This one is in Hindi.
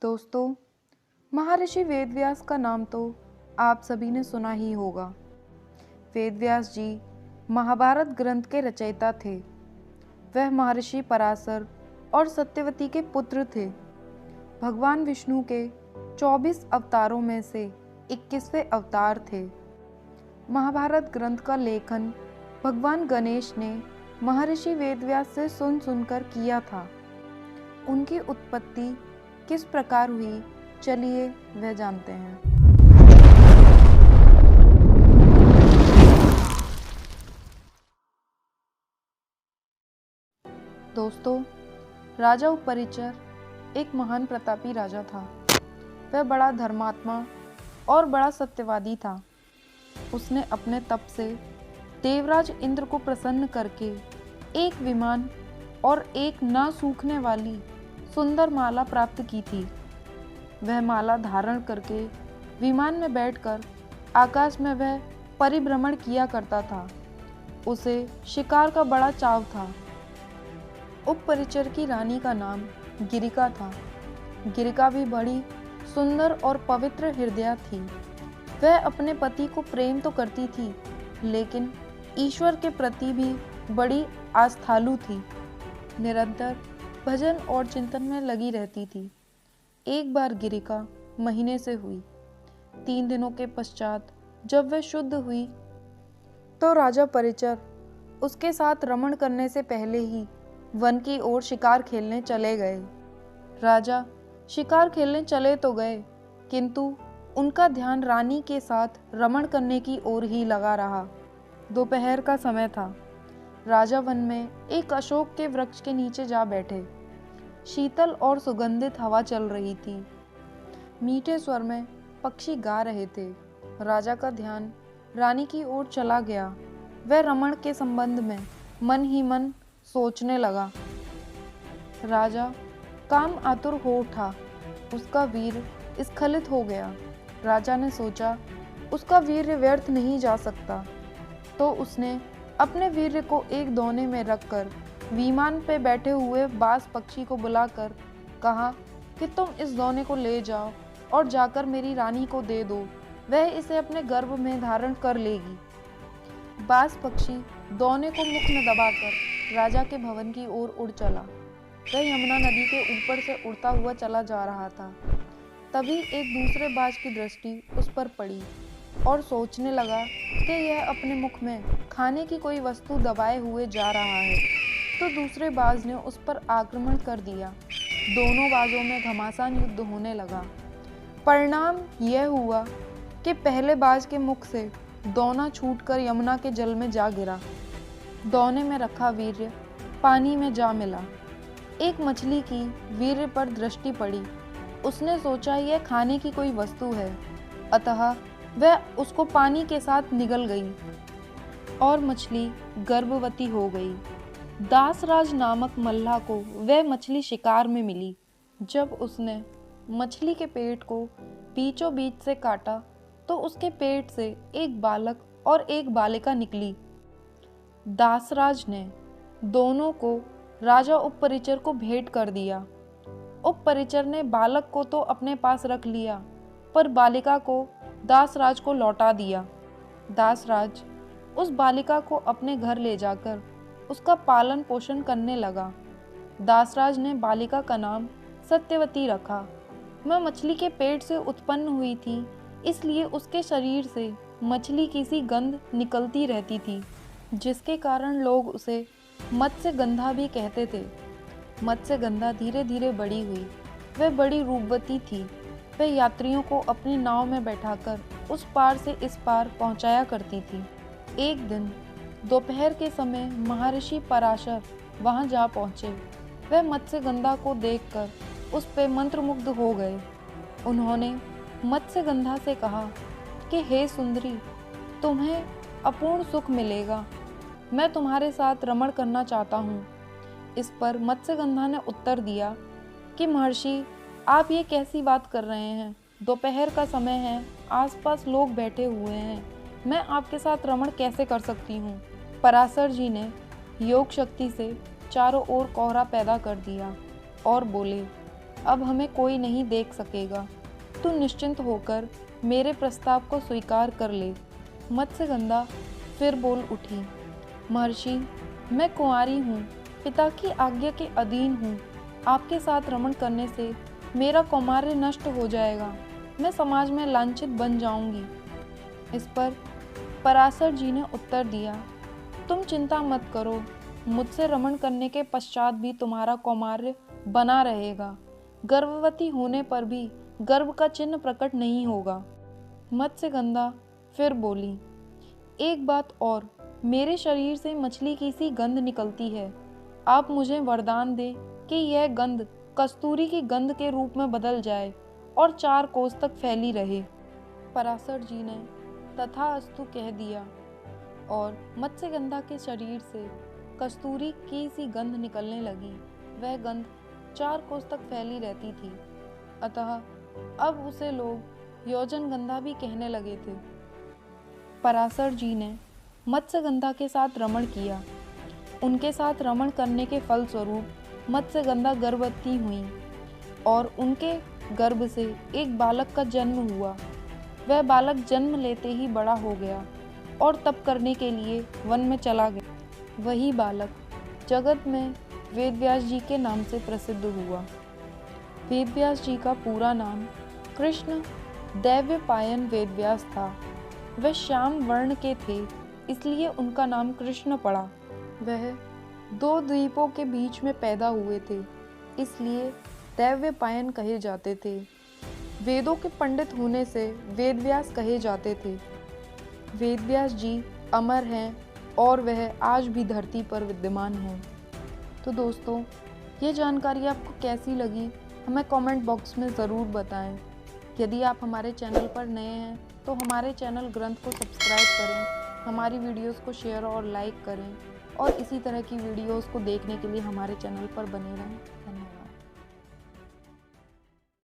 दोस्तों, महर्षि वेदव्यास का नाम तो आप सभी ने सुना ही होगा। वेदव्यास जी महाभारत ग्रंथ के रचयिता थे। वह महर्षि पराशर और सत्यवती के पुत्र थे। भगवान विष्णु के 24 अवतारों में से 21वें अवतार थे। महाभारत ग्रंथ का लेखन भगवान गणेश ने महर्षि वेदव्यास से सुन सुनकर किया था। उनकी उत्पत्ति किस प्रकार हुई, चलिए वह जानते हैं। दोस्तों, राजा उपरिचर एक महान प्रतापी राजा था। वह बड़ा धर्मात्मा और बड़ा सत्यवादी था। उसने अपने तप से देवराज इंद्र को प्रसन्न करके एक विमान और एक न सूखने वाली सुंदर माला प्राप्त की थी। वह माला धारण करके विमान में बैठकर आकाश में वह परिभ्रमण किया करता था। उसे शिकार का बड़ा चाव था। उपपरिचर की रानी का नाम गिरिका था। गिरिका भी बड़ी सुंदर और पवित्र हृदया थी। वह अपने पति को प्रेम तो करती थी, लेकिन ईश्वर के प्रति भी बड़ी आस्थालु थी। निरंतर भजन और चिंतन में लगी रहती थी। एक बार गिरिका महीने से हुई। 3 दिनों के पश्चात जब वह शुद्ध हुई तो राजा परिचर उसके साथ रमण करने से पहले ही वन की ओर शिकार खेलने चले गए। राजा शिकार खेलने चले तो गए, किंतु उनका ध्यान रानी के साथ रमण करने की ओर ही लगा रहा। दोपहर का समय था। राजा वन में एक अशोक के वृक्ष के नीचे जा बैठे। शीतल और सुगंधित हवा चल रही थी। मीठे स्वर में पक्षी गा रहे थे। राजा का ध्यान रानी की ओर चला गया। वह रमण के संबंध में मन ही मन सोचने लगा। राजा काम आतुर हो उठा। उसका वीर स्खलित हो गया। राजा ने सोचा उसका वीर्य व्यर्थ नहीं जा सकता, तो उसने अपने वीर्य को एक दोने में रखकर विमान पे बैठे हुए बाज पक्षी को बुलाकर कहा कि तुम इस दोने को ले जाओ और जाकर मेरी रानी को दे दो, वह इसे अपने गर्भ में धारण कर लेगी। बाज पक्षी दोने को मुख में दबाकर राजा के भवन की ओर उड़ चला। वह यमुना नदी के ऊपर से उड़ता हुआ चला जा रहा था। तभी एक दूसरे बाज की दृष्टि उस पर पड़ी और सोचने लगा कि यह अपने मुख में खाने की कोई वस्तु दबाए हुए जा रहा है, तो दूसरे बाज ने उस पर आक्रमण कर दिया। दोनों बाजों में घमासान युद्ध होने लगा। परिणाम यह हुआ कि पहले बाज के मुख से दोना छूटकर यमुना के जल में जा गिरा। दोने में रखा वीर्य पानी में जा मिला। एक मछली की वीर्य पर दृष्टि पड़ी। उसने सोचा यह खाने की कोई वस्तु है, अतः वह उसको पानी के साथ निगल गई और मछली गर्भवती हो गई। दासराज नामक मल्लाह को वह मछली शिकार में मिली। जब उसने मछली के पेट को बीचों बीच से काटा तो उसके पेट से एक बालक और एक बालिका निकली। दासराज ने दोनों को राजा उपपरिचर को भेंट कर दिया। उपपरिचर ने बालक को तो अपने पास रख लिया, पर बालिका को दासराज को लौटा दिया। दासराज उस बालिका को अपने घर ले जाकर उसका पालन पोषण करने लगा। दासराज ने बालिका का नाम सत्यवती रखा। वह मछली के पेट से उत्पन्न हुई थी, इसलिए उसके शरीर से मछली की सी गंध निकलती रहती थी, जिसके कारण लोग उसे मत्स्यगंधा भी कहते थे। मत्स्यगंधा धीरे धीरे बड़ी हुई। वह बड़ी रूपवती थी। वह यात्रियों को अपनी नाव में बैठाकर उस पार से इस पार पहुंचाया करती थी। एक दिन दोपहर के समय महर्षि पराशर वहां जा पहुंचे। वह मत्स्यगंधा को देखकर उस पे मंत्रमुग्ध हो गए। उन्होंने मत्स्यगंधा से कहा कि हे सुंदरी, तुम्हें अपूर्ण सुख मिलेगा। मैं तुम्हारे साथ रमण करना चाहता हूँ। इस पर मत्स्यगंधा ने उत्तर दिया कि महर्षि, आप ये कैसी बात कर रहे हैं? दोपहर का समय है, आसपास लोग बैठे हुए हैं। मैं आपके साथ रमण कैसे कर सकती हूँ? पराशर जी ने योग शक्ति से चारों ओर कोहरा पैदा कर दिया और बोले, अब हमें कोई नहीं देख सकेगा। तू निश्चिंत होकर मेरे प्रस्ताव को स्वीकार कर ले। मत्स्यगंधा फिर बोल उठी, महर्षि, मैं कुंवारी हूँ, पिता की आज्ञा के अधीन हूँ। आपके साथ रमण करने से मेरा कौमार्य नष्ट हो जाएगा, मैं समाज में लांछित बन जाऊंगी। इस पर पराशर जी ने उत्तर दिया, तुम चिंता मत करो, मुझसे रमण करने के पश्चात भी तुम्हारा कौमार्य बना रहेगा। गर्भवती होने पर भी गर्भ का चिन्ह प्रकट नहीं होगा। मत्स्यगंधा फिर बोली, एक बात और, मेरे शरीर से मछली की सी गंध निकलती है। आप मुझे वरदान दें कि यह गंध कस्तूरी की गंध के रूप में बदल जाए और 4 कोस तक फैली रहे। पराशर जी ने तथास्तु कह दिया और मत्स्यगंधा के शरीर से कस्तूरी की सी गंध निकलने लगी। वह गंध 4 कोस तक फैली रहती थी, अतः अब उसे लोग योजनगंधा भी कहने लगे थे। पराशर जी ने मत्स्यगंधा के साथ रमण किया। उनके साथ रमण करने के फलस्वरूप मत्स्यगंधा गर्भवती हुई और उनके गर्भ से एक बालक का जन्म हुआ। वह बालक जन्म लेते ही बड़ा हो गया और तप करने के लिए वन में चला गया। वही बालक जगत में वेदव्यास जी के नाम से प्रसिद्ध हुआ। वेदव्यास जी का पूरा नाम कृष्ण दैव्यपायन वेदव्यास था। वह श्याम वर्ण के थे, इसलिए उनका नाम कृष्ण पड़ा। वह 2 द्वीपों के बीच में पैदा हुए थे, इसलिए दैव्यपायन कहे जाते थे। वेदों के पंडित होने से वेदव्यास कहे जाते थे। वेदव्यास जी अमर हैं और वह आज भी धरती पर विद्यमान हैं। तो दोस्तों, ये जानकारी आपको कैसी लगी हमें कमेंट बॉक्स में ज़रूर बताएं। यदि आप हमारे चैनल पर नए हैं तो हमारे चैनल ग्रंथ को सब्सक्राइब करें, हमारी वीडियोस को शेयर और लाइक करें और इसी तरह की वीडियोस को देखने के लिए हमारे चैनल पर बने रहें। धन्यवाद।